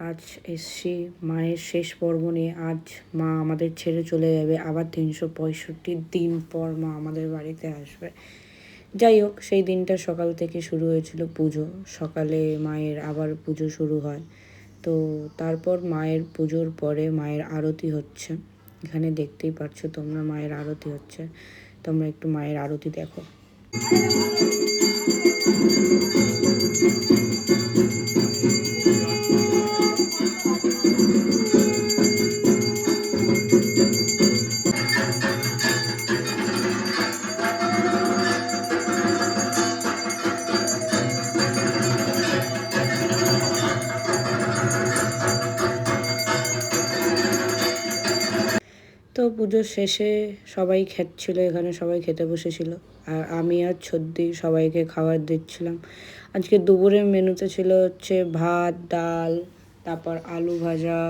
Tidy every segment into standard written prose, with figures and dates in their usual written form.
আজ এসছি মায়ের শেষ পর্ব নিয়ে। আজ মা আমাদের ছেড়ে চলে যাবে, আবার 365 দিন পর মা আমাদের বাড়িতে আসবে। যাই হোক, সেই দিনটা সকাল থেকে শুরু হয়েছিল পুজো। সকালে মায়ের আবার পুজো শুরু হয়। তো তারপর মায়ের পুজোর পরে মায়ের আরতি হচ্ছে। এখানে দেখতেই পাচ্ছ তোমরা, মায়ের আরতি হচ্ছে। তোমরা একটু মায়ের আরতি দেখো। তো পুজোর শেষে সবাই খাচ্ছিল, এখানে সবাই খেতে বসেছিল। আর আমি আর ছদ্দি সবাইকে খাবার দিচ্ছিলাম। আজকে দুপুরের মেনুতে ছিল হচ্ছে ভাত, ডাল, তারপর আলু ভাজা,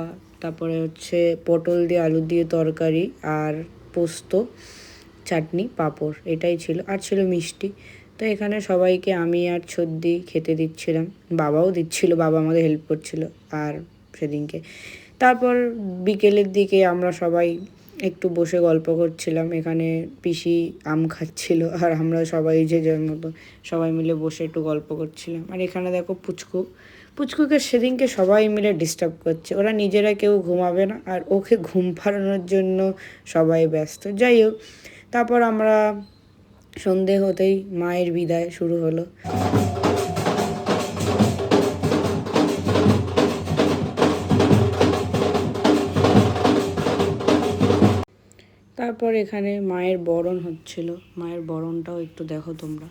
তারপরে হচ্ছে পটল দিয়ে আলু দিয়ে তরকারি, আর পোস্ত, চাটনি, পাঁপড়, এটাই ছিল। আর ছিল মিষ্টি। তো এখানে সবাইকে আমি আর ছদ্দি খেতে দিচ্ছিলাম। বাবাও দিচ্ছিল, বাবা আমাদের হেল্প করছিল আর সেদিনকে। তারপর বিকেলের দিকে আমরা সবাই একটু বসে গল্প করছিলাম। এখানে পিসি আম খাচ্ছিল আর আমরা সবাই যে যার মতো সবাই মিলে বসে একটু গল্প করছিলাম। আর এখানে দেখো পুচকুকে সেদিনকে সবাই মিলে ডিস্টার্ব করছে। ওরা নিজেরা কেউ ঘুমাবে না, আর ওকে ঘুম পাড়ানোর জন্য সবাই ব্যস্ত। যাই হোক, তারপর আমরা সন্ধে হতেই মায়ের বিদায় শুরু হলো। তারপর এখানে মায়ের বরণ হচ্ছিল। মায়ের বরণটাও একটু দেখো তোমরা।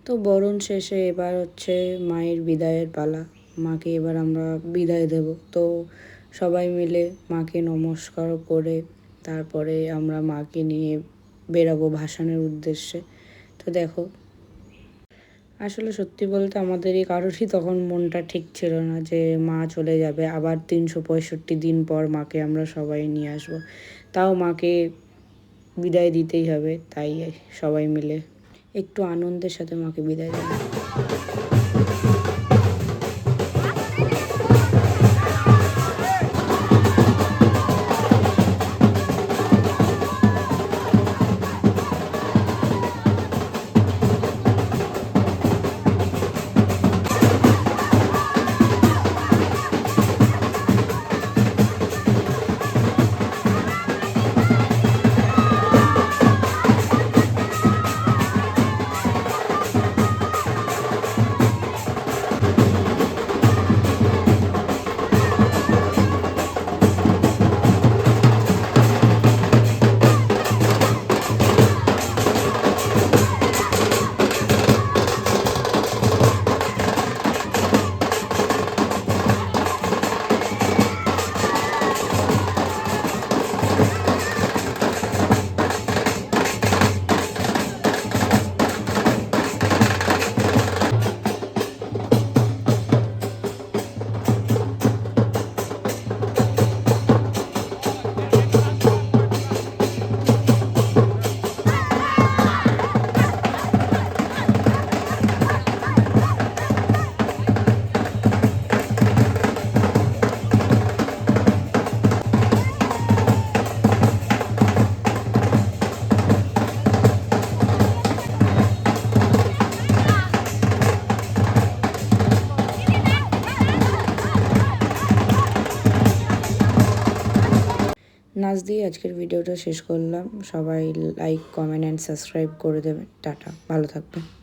তো বরণ শেষে এবার হচ্ছে মায়ের বিদায়ের পালা। মাকে এবার আমরা বিদায় দেব। তো সবাই মিলে মাকে নমস্কার করে তারপরে আমরা মাকে নিয়ে বেরাবো ভাসানের উদ্দেশ্যে। তো দেখো, আসলে সত্যি বলতে আমাদেরই কারোরই তখন মনটা ঠিক ছিল না যে মা চলে যাবে, আবার 365 দিন পর মাকে আমরা সবাই নিয়ে আসবো। তাও মাকে বিদায় দিতেই হবে, তাই সবাই মিলে একটু আনন্দের সাথে মাকে বিদায় দিলাম। নাচ দিয়ে আজকের ভিডিওটা শেষ করলাম। সবাই লাইক, কমেন্ট অ্যান্ড সাবস্ক্রাইব করে দেবেন। টাটা, ভালো থাকবেন।